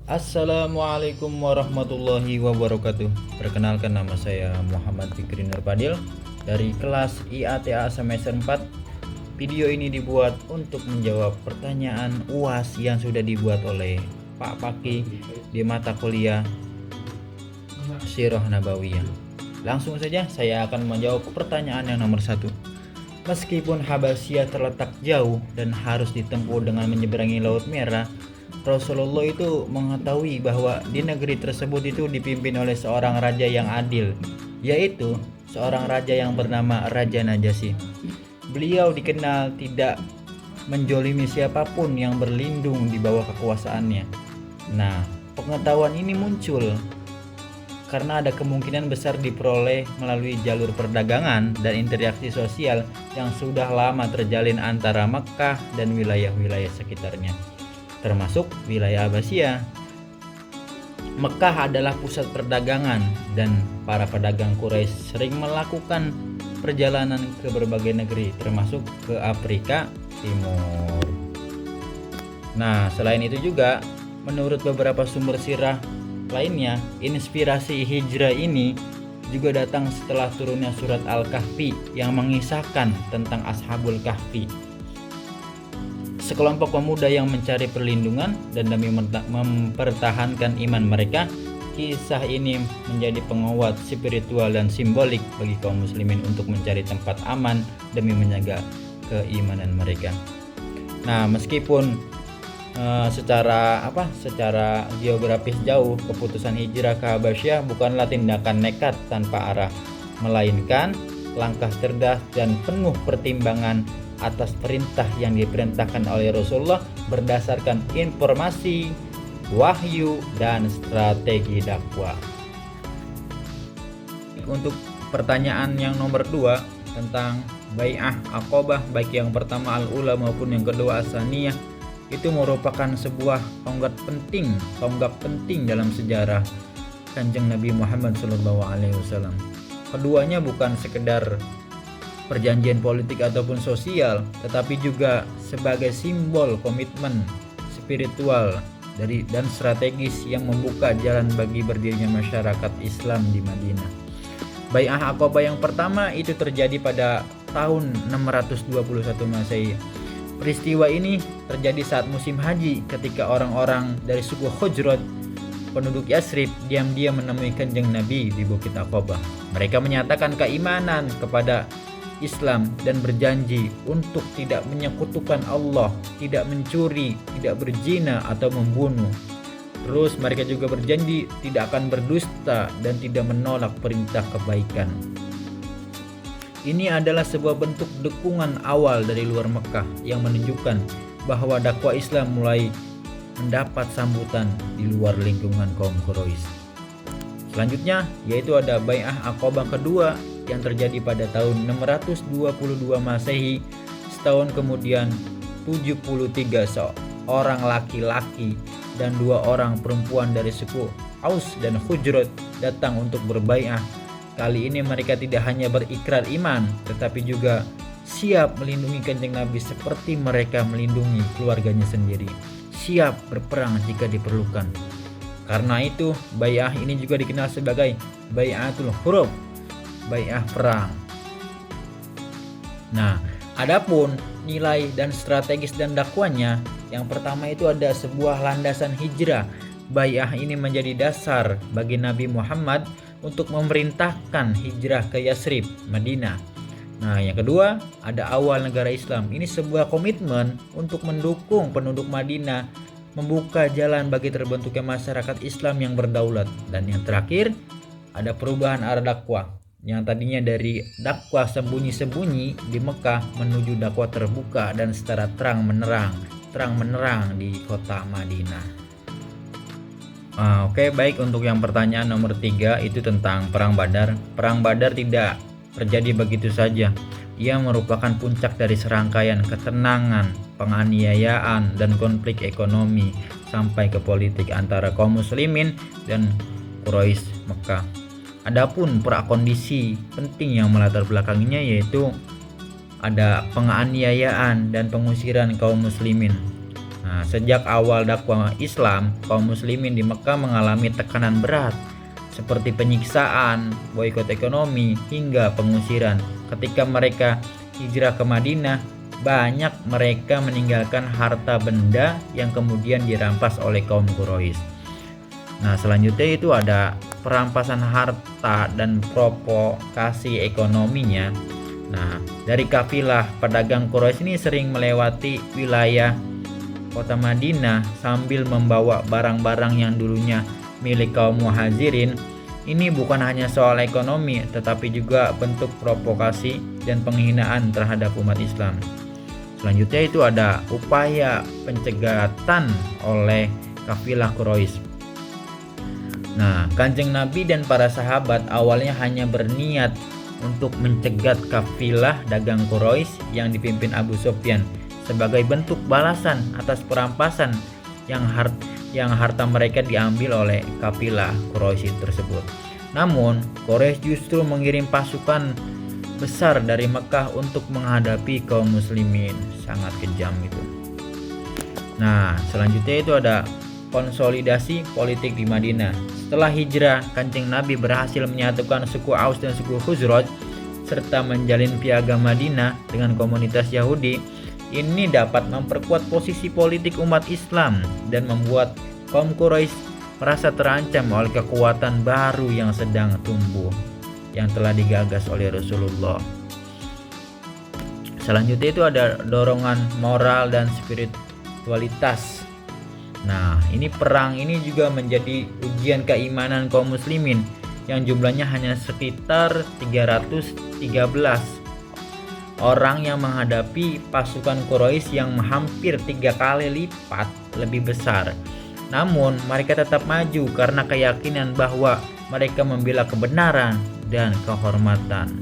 Assalamualaikum warahmatullahi wabarakatuh. Perkenalkan, nama saya Muhammad Fikri Nurpadil dari kelas IATA semester 4. Video ini dibuat untuk menjawab pertanyaan UAS yang sudah dibuat oleh Pak Paki di mata kuliah Sirah Nabawiyah. Langsung saja saya akan menjawab pertanyaan yang nomor 1. Meskipun Habasyah terletak jauh dan harus ditempuh dengan menyeberangi Laut Merah, Rasulullah itu mengetahui bahwa di negeri tersebut itu dipimpin oleh seorang raja yang adil, yaitu seorang raja yang bernama Raja Najasyi. Beliau dikenal tidak menjolimi siapapun yang berlindung di bawah kekuasaannya. Nah, pengetahuan ini muncul karena ada kemungkinan besar diperoleh melalui jalur perdagangan dan interaksi sosial yang sudah lama terjalin antara Mekkah dan wilayah-wilayah sekitarnya, termasuk wilayah Abbasiyah. Mekkah adalah pusat perdagangan dan para pedagang Quraisy sering melakukan perjalanan ke berbagai negeri, termasuk ke Afrika Timur. Nah, selain itu juga, menurut beberapa sumber sirah lainnya, inspirasi hijrah ini juga datang setelah turunnya surat Al-Kahfi yang mengisahkan tentang Ashabul Kahfi, sekelompok pemuda yang mencari perlindungan dan demi mempertahankan iman mereka. Kisah ini menjadi penguat spiritual dan simbolik bagi kaum muslimin untuk mencari tempat aman demi menjaga keimanan mereka. Nah, meskipun secara geografis jauh, keputusan hijrah ke Habasyah bukanlah tindakan nekat tanpa arah, melainkan langkah cerdas dan penuh pertimbangan atas perintah yang diperintahkan oleh Rasulullah berdasarkan informasi, wahyu, dan strategi dakwah. Untuk pertanyaan yang nomor 2 tentang Bai'ah Aqabah, baik yang pertama Al-Ula maupun yang kedua As-Saniyah, itu merupakan sebuah tonggak penting dalam sejarah Kanjeng Nabi Muhammad SAW. Keduanya bukan sekedar perjanjian politik ataupun sosial, tetapi juga sebagai simbol komitmen spiritual dan strategis yang membuka jalan bagi berdirinya masyarakat Islam di Madinah. Bai'ah Aqabah yang pertama itu terjadi pada tahun 621 Masehi. Peristiwa ini terjadi saat musim haji, ketika orang-orang dari suku Khuzraj, penduduk Yasrib, diam-diam menemui Kanjeng Nabi di Bukit Aqabah. Mereka menyatakan keimanan kepada Islam dan berjanji untuk tidak menyekutukan Allah, tidak mencuri, tidak berzina atau membunuh. Terus mereka juga berjanji tidak akan berdusta dan tidak menolak perintah kebaikan. Ini adalah sebuah bentuk dukungan awal dari luar Mekkah yang menunjukkan bahwa dakwah Islam mulai mendapat sambutan di luar lingkungan kaum Quraisy. Selanjutnya yaitu ada Bai'ah Aqabah kedua yang terjadi pada tahun 622 Masehi. Setahun kemudian 73 seorang laki-laki dan 2 orang perempuan dari suku Aus dan Khuzraj datang untuk berbai'ah. Kali ini mereka tidak hanya berikrar iman, tetapi juga siap melindungi Kanjeng Nabi seperti mereka melindungi keluarganya sendiri, siap berperang jika diperlukan. Karena itu, bai'ah ini juga dikenal sebagai Bai'atul Hurub, bai'ah perang. Nah, adapun nilai dan strategis dan dakwanya, yang pertama itu ada sebuah landasan hijrah. Bai'ah ini menjadi dasar bagi Nabi Muhammad untuk memerintahkan hijrah ke Yasrib, Madinah. Nah, yang kedua ada awal negara Islam. Ini sebuah komitmen untuk mendukung penduduk Madinah, membuka jalan bagi terbentuknya masyarakat Islam yang berdaulat. Dan yang terakhir ada perubahan arah dakwah, yang tadinya dari dakwah sembunyi-sembunyi di Mekah menuju dakwah terbuka dan secara terang menerang di kota Madinah. Oke, baik, untuk yang pertanyaan nomor 3 itu tentang Perang Badar. Perang Badar tidak terjadi begitu saja. Ia merupakan puncak dari serangkaian ketenangan, penganiayaan, dan konflik ekonomi sampai ke politik antara kaum muslimin dan Quraisy Mekah. Adapun prakondisi penting yang melatar belakanginya yaitu ada penganiayaan dan pengusiran kaum muslimin. Nah, sejak awal dakwah Islam, kaum muslimin di Mekah mengalami tekanan berat seperti penyiksaan, boikot ekonomi, hingga pengusiran. Ketika mereka hijrah ke Madinah, banyak mereka meninggalkan harta benda yang kemudian dirampas oleh kaum Quraisy. Nah, selanjutnya itu ada perampasan harta dan provokasi ekonominya. Nah, dari kafilah pedagang Quraisy ini sering melewati wilayah kota Madinah sambil membawa barang-barang yang dulunya milik kaum muhajirin. Ini bukan hanya soal ekonomi, tetapi juga bentuk provokasi dan penghinaan terhadap umat Islam. Selanjutnya itu ada upaya pencegatan oleh kafilah Quraisy. Nah, Kanjeng Nabi dan para sahabat awalnya hanya berniat untuk mencegat kafilah dagang Quraisy yang dipimpin Abu Sufyan sebagai bentuk balasan atas perampasan yang harta mereka diambil oleh kafilah Quraisy tersebut. Namun, Quraisy justru mengirim pasukan besar dari Mekah untuk menghadapi kaum muslimin. Sangat kejam itu. Nah, selanjutnya itu ada konsolidasi politik di Madinah. Setelah hijrah, Kanjeng Nabi berhasil menyatukan suku Aus dan suku Khuzraj serta menjalin piagam Madinah dengan komunitas Yahudi. Ini dapat memperkuat posisi politik umat Islam dan membuat kaum Quraisy merasa terancam oleh kekuatan baru yang sedang tumbuh yang telah digagas oleh Rasulullah. Selanjutnya itu ada dorongan moral dan spiritualitas. Nah, ini perang ini juga menjadi ujian keimanan kaum muslimin yang jumlahnya hanya sekitar 313 orang yang menghadapi pasukan Quraisy yang hampir 3 kali lipat lebih besar. Namun mereka tetap maju karena keyakinan bahwa mereka membela kebenaran dan kehormatan.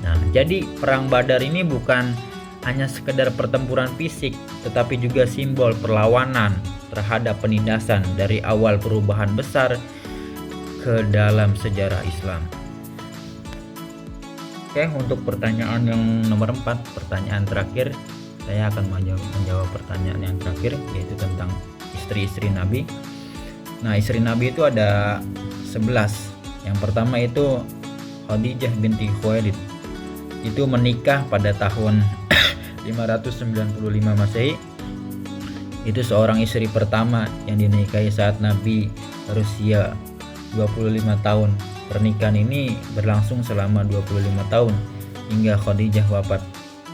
Nah, jadi perang Badar ini bukan hanya sekedar pertempuran fisik, tetapi juga simbol perlawanan terhadap penindasan dari awal perubahan besar ke dalam sejarah Islam. Oke, untuk pertanyaan yang nomor 4, pertanyaan terakhir, saya akan menjawab pertanyaan yang terakhir, yaitu tentang istri-istri Nabi. Nah, istri Nabi itu ada 11. Yang pertama itu Khadijah binti Khuwailid. Itu menikah pada tahun 595 Masehi. Itu seorang istri pertama yang dinikahi saat Nabi berusia 25 tahun. Pernikahan ini berlangsung selama 25 tahun hingga Khadijah wafat.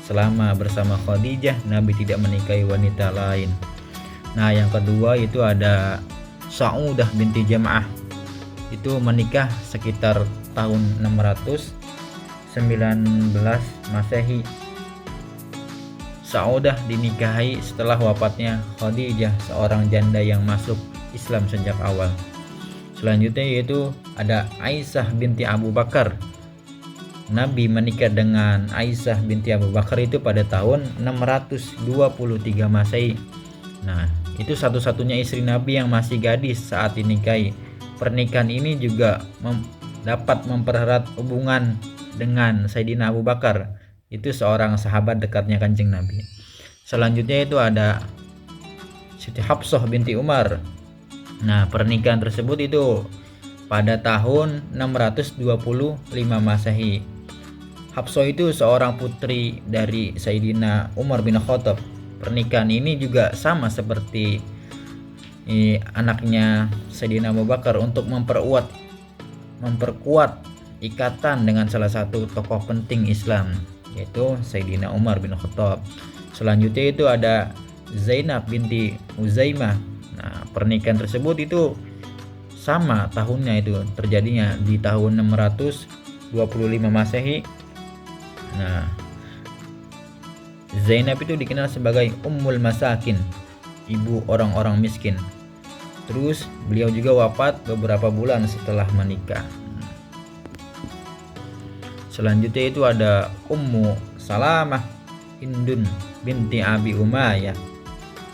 Selama bersama Khadijah, Nabi tidak menikahi wanita lain. Nah, yang kedua itu ada Sa'udah binti Jam'ah. Itu menikah sekitar tahun 619 Masehi. Sa'udah dinikahi setelah wafatnya Khadijah, seorang janda yang masuk Islam sejak awal. Selanjutnya yaitu ada Aisyah binti Abu Bakar. Nabi menikah dengan Aisyah binti Abu Bakar itu pada tahun 623 Masehi. Nah, itu satu-satunya istri Nabi yang masih gadis saat dinikahi. Pernikahan ini juga dapat mempererat hubungan dengan Sayyidina Abu Bakar. Itu seorang sahabat dekatnya Kanjeng Nabi. Selanjutnya itu ada Siti Hafsah binti Umar. Nah, pernikahan tersebut itu pada tahun 625 Masehi. Hafsah itu seorang putri dari Sayyidina Umar bin Khattab. Pernikahan ini juga sama seperti anaknya Sayyidina Abu Bakar untuk memperkuat ikatan dengan salah satu tokoh penting Islam, yaitu Sayyidina Umar bin Khattab. Selanjutnya itu ada Zainab binti Uzaimah. Nah, pernikahan tersebut itu sama tahunnya, itu terjadinya di tahun 625 Masehi. Nah, Zainab itu dikenal sebagai Ummul Masakin, ibu orang-orang miskin. Terus beliau juga wafat beberapa bulan setelah menikah. Selanjutnya itu ada Ummu Salamah Hindun binti Abi Umayyah.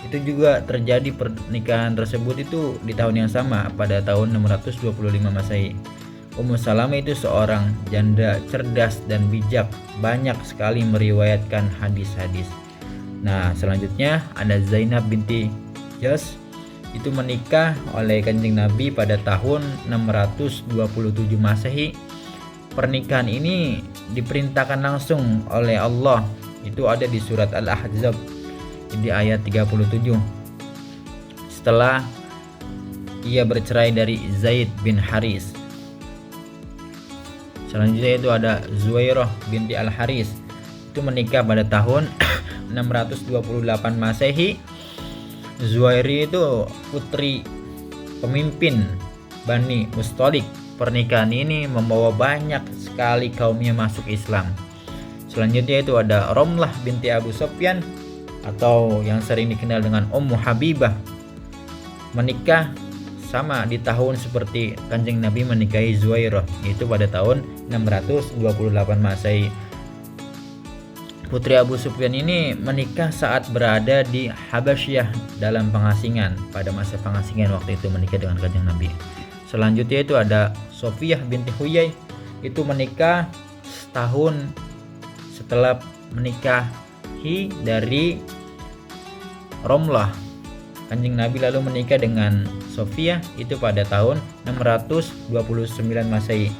Itu juga terjadi pernikahan tersebut itu di tahun yang sama pada tahun 625 Masehi. Ummu Salamah itu seorang janda cerdas dan bijak, banyak sekali meriwayatkan hadis-hadis. Nah, selanjutnya ada Zainab binti Jahsh, itu menikah oleh Kanjeng Nabi pada tahun 627 Masehi. Pernikahan ini diperintahkan langsung oleh Allah. Itu ada di surat Al-Ahzab di ayat 37. Setelah ia bercerai dari Zaid bin Haris. Selanjutnya itu ada Zuwairah binti Al-Haris, itu menikah pada tahun 628 Masehi. Zuwairi itu putri pemimpin Bani Mustalik. Pernikahan ini membawa banyak sekali kaumnya masuk Islam. Selanjutnya itu ada Romlah binti Abu Sufyan atau yang sering dikenal dengan Ummu Habibah, menikah sama di tahun seperti Kanjeng Nabi menikahi Zuwairah, yaitu pada tahun 628 Masehi. Putri Abu Sufyan ini menikah saat berada di Habasyah dalam pengasingan, pada masa pengasingan waktu itu menikah dengan Kanjeng Nabi. Selanjutnya itu ada Sofiyah binti Huyai, itu menikah setahun setelah menikahi dari Romlah. Kanjeng Nabi lalu menikah dengan Sofiyah itu pada tahun 629 Masehi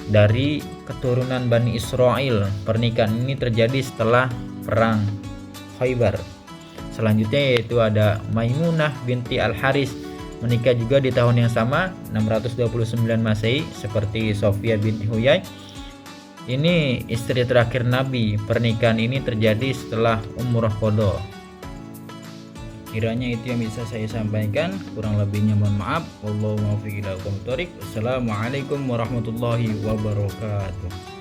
dari keturunan Bani Israel. Pernikahan ini terjadi setelah perang Khaybar. Selanjutnya yaitu ada Maimunah binti Al-Haris, menikah juga di tahun yang sama 629 Masehi seperti Sofiyah binti Huyai. Ini istri terakhir Nabi. Pernikahan ini terjadi setelah Umrah Qadha. Kiranya itu yang bisa saya sampaikan, kurang lebihnya mohon maaf. Wallahu muwaffiq ila aqwamit thoriq. Wassalamualaikum warahmatullahi wabarakatuh.